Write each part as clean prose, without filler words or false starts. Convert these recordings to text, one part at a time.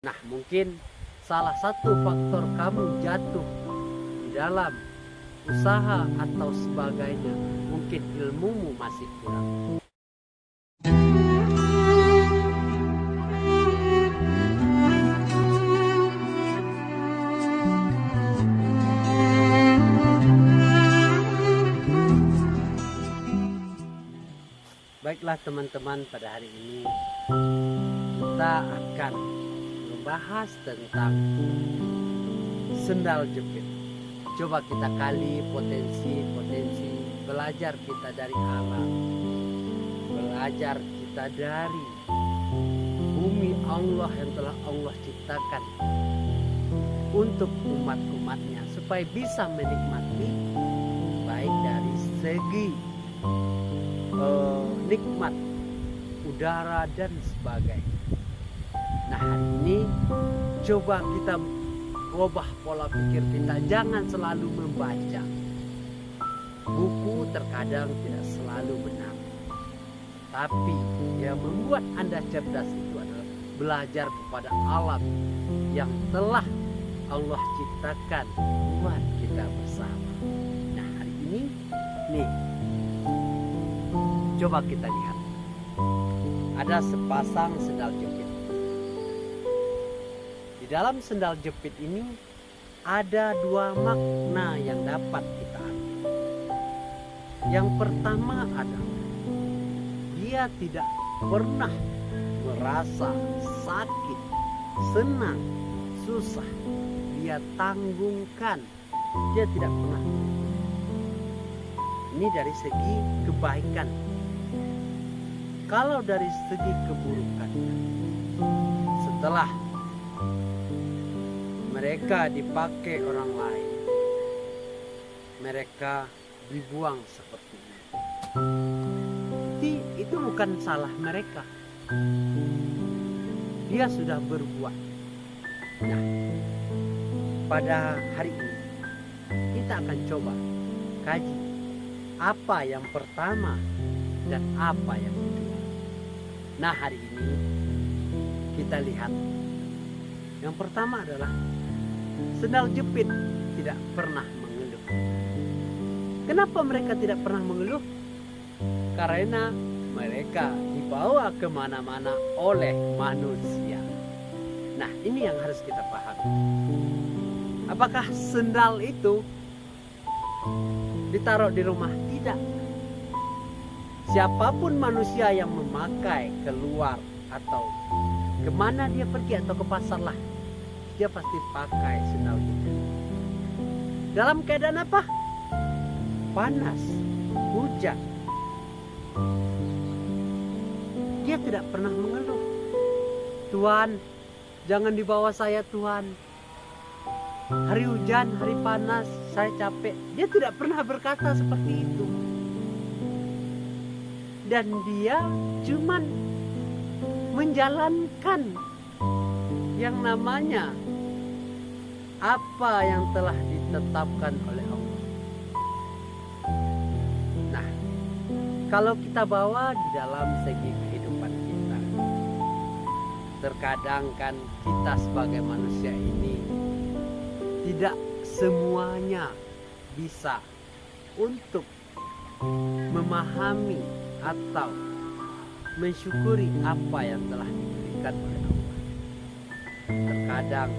Nah, mungkin salah satu faktor kamu jatuh di dalam usaha atau sebagainya, mungkin ilmumu masih kurang. Baiklah teman-teman, pada hari ini kita akan membahas tentang sendal jepit. Coba kita kali potensi belajar kita dari alam, belajar kita dari bumi Allah yang telah Allah ciptakan untuk umat-umatnya, supaya bisa menikmati baik dari segi nikmat udara dan sebagainya. Nah, hari ini coba kita ubah pola pikir kita. Jangan selalu membaca buku, terkadang tidak selalu benar. Tapi yang membuat Anda cerdas itu adalah belajar kepada alam yang telah Allah ciptakan buat kita bersama. Nah, hari ini coba kita lihat. Ada sepasang sendal jepit. Di dalam sendal jepit ini ada dua makna yang dapat kita ambil. Yang pertama adalah dia tidak pernah merasa sakit, senang, susah. Dia tanggungkan. Dia tidak pernah. Ini dari segi kebaikan. Kalau dari segi keburukan, setelah mereka dipakai orang lain, mereka dibuang seperti ini. Itu bukan salah mereka. Dia sudah berbuat. Nah, pada hari ini kita akan coba kaji apa yang pertama dan apa yang kedua. Nah, hari ini kita lihat yang pertama adalah sendal jepit tidak pernah mengeluh. Kenapa mereka tidak pernah mengeluh? Karena mereka dibawa kemana-mana oleh manusia. Nah, ini yang harus kita pahami. Apakah sendal itu ditaruh di rumah? Tidak. Siapapun manusia yang memakai keluar atau kemana dia pergi atau ke pasar lah, dia pasti pakai sendal jepit. Dalam keadaan apa? Panas, hujan. Dia tidak pernah mengeluh. Tuhan, jangan dibawa saya Tuhan. Hari hujan, hari panas, saya capek. Dia tidak pernah berkata seperti itu. Dan dia cuman menjalankan yang namanya apa yang telah ditetapkan oleh Allah. Nah, kalau kita bawa di dalam segi kehidupan kita, terkadang kan kita sebagai manusia ini tidak semuanya bisa untuk memahami atau mensyukuri apa yang telah diberikan oleh Allah. Terkadang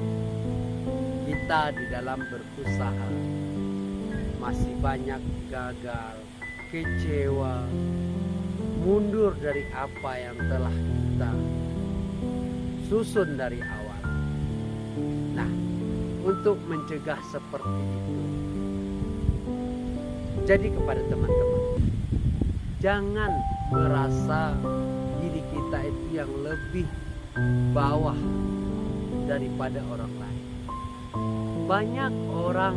kita di dalam berusaha masih banyak gagal, kecewa, mundur dari apa yang telah kita susun dari awal. Nah, untuk mencegah seperti itu, jadi kepada teman-teman, jangan merasa diri kita itu yang lebih bawah daripada orang lain. Banyak orang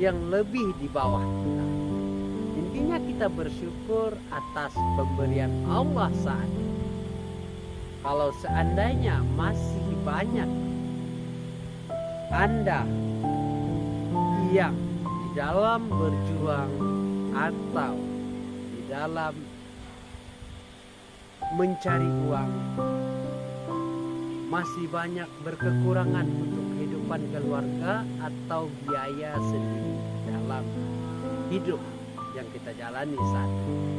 yang lebih di bawah kita. Intinya kita bersyukur atas pemberian Allah saat ini. Kalau seandainya masih banyak Anda yang di dalam berjuang atau dalam mencari uang, masih banyak berkekurangan untuk kehidupan keluarga atau biaya sendiri dalam hidup yang kita jalani saat ini.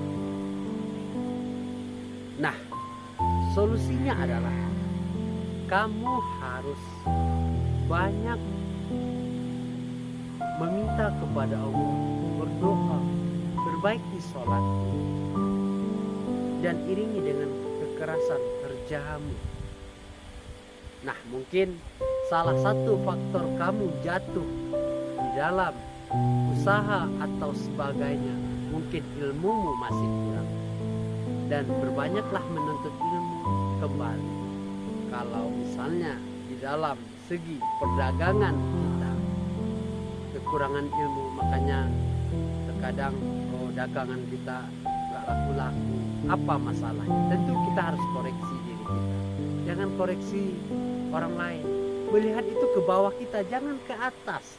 Nah, solusinya adalah kamu harus banyak meminta kepada Allah, berdoa, perbaiki sholat, dan iringi dengan kekerasan kerjamu. Nah, mungkin salah satu faktor kamu jatuh di dalam usaha atau sebagainya, mungkin ilmumu masih kurang, dan berbanyaklah menuntut ilmu kembali. Kalau misalnya di dalam segi perdagangan kita kekurangan ilmu, makanya terkadang dagangan kita gak laku-laku. Apa masalahnya? Tentu kita harus koreksi diri kita. Jangan koreksi orang lain. Melihat itu ke bawah kita, jangan ke atas.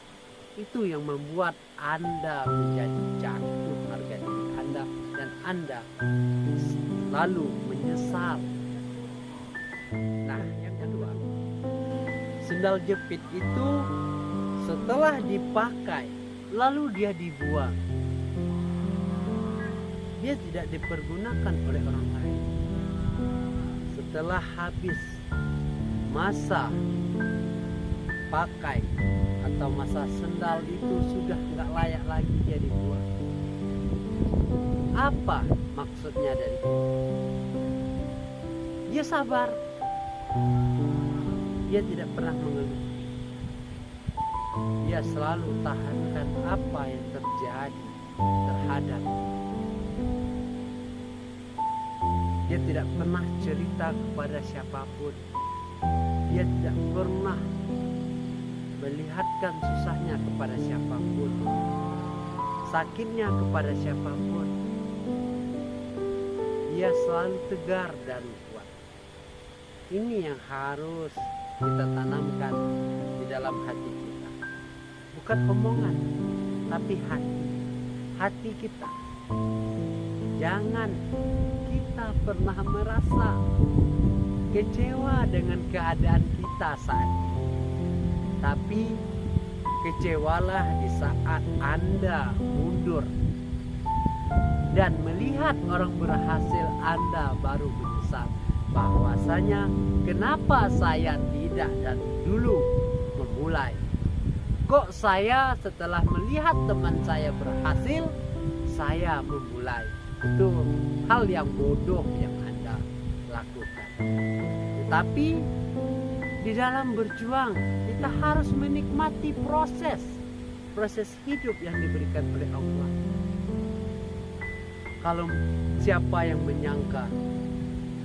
Itu yang membuat Anda menjadi jatuh harga diri Anda, dan Anda lalu menyesal. Nah, yang kedua, sendal jepit itu setelah dipakai lalu dia dibuang, dia tidak dipergunakan oleh orang lain. Setelah habis masa pakai atau masa sendal itu sudah nggak layak lagi, dia dibuang. Apa maksudnya dari itu? Dia sabar, dia tidak pernah mengeluh. Dia selalu tahankan apa yang terjadi terhadap. Dia tidak pernah cerita kepada siapapun. Dia tidak pernah melihatkan susahnya kepada siapapun, sakitnya kepada siapapun. Dia selalu tegar dan kuat. Ini yang harus kita tanamkan di dalam hati kita. Bukan omongan, tapi hati kita. Jangan kita pernah merasa kecewa dengan keadaan kita saat ini, tapi kecewalah di saat Anda mundur dan melihat orang berhasil, Anda baru menyesal bahwasanya kenapa saya tidak dari dulu memulai. Kok saya setelah melihat teman saya berhasil, saya memulai. Itu hal yang bodoh yang Anda lakukan. Tetapi di dalam berjuang kita harus menikmati proses hidup yang diberikan oleh Allah. Kalau siapa yang menyangka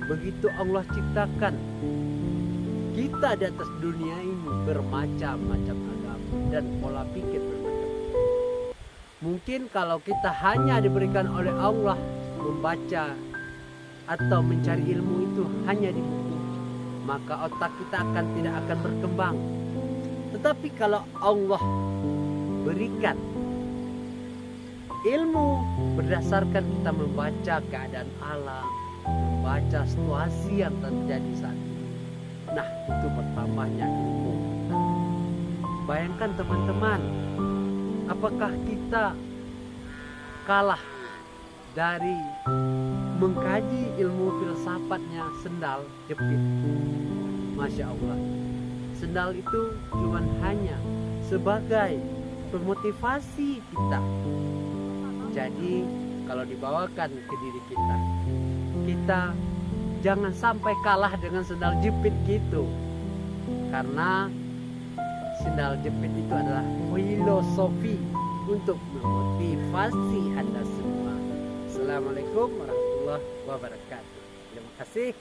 begitu Allah ciptakan kita di atas dunia ini bermacam-macam agama dan pola pikir bermacam. Mungkin kalau kita hanya diberikan oleh Allah membaca atau mencari ilmu itu hanya di buku, maka otak kita tidak akan berkembang. Tetapi kalau Allah berikan ilmu berdasarkan kita membaca keadaan alam, membaca situasi yang terjadi saat ini, nah itu bertambahnya ilmu kita. Bayangkan teman-teman, apakah kita kalah dari mengkaji ilmu filsafatnya sendal jepit? Masya Allah, sendal itu cuma hanya sebagai pemotivasi kita. Jadi kalau dibawakan ke diri kita, kita jangan sampai kalah dengan sendal jepit gitu. Karena sendal jepit itu adalah filosofi untuk memotivasi Anda semua. Assalamualaikum warahmatullahi wabarakatuh. Terima kasih.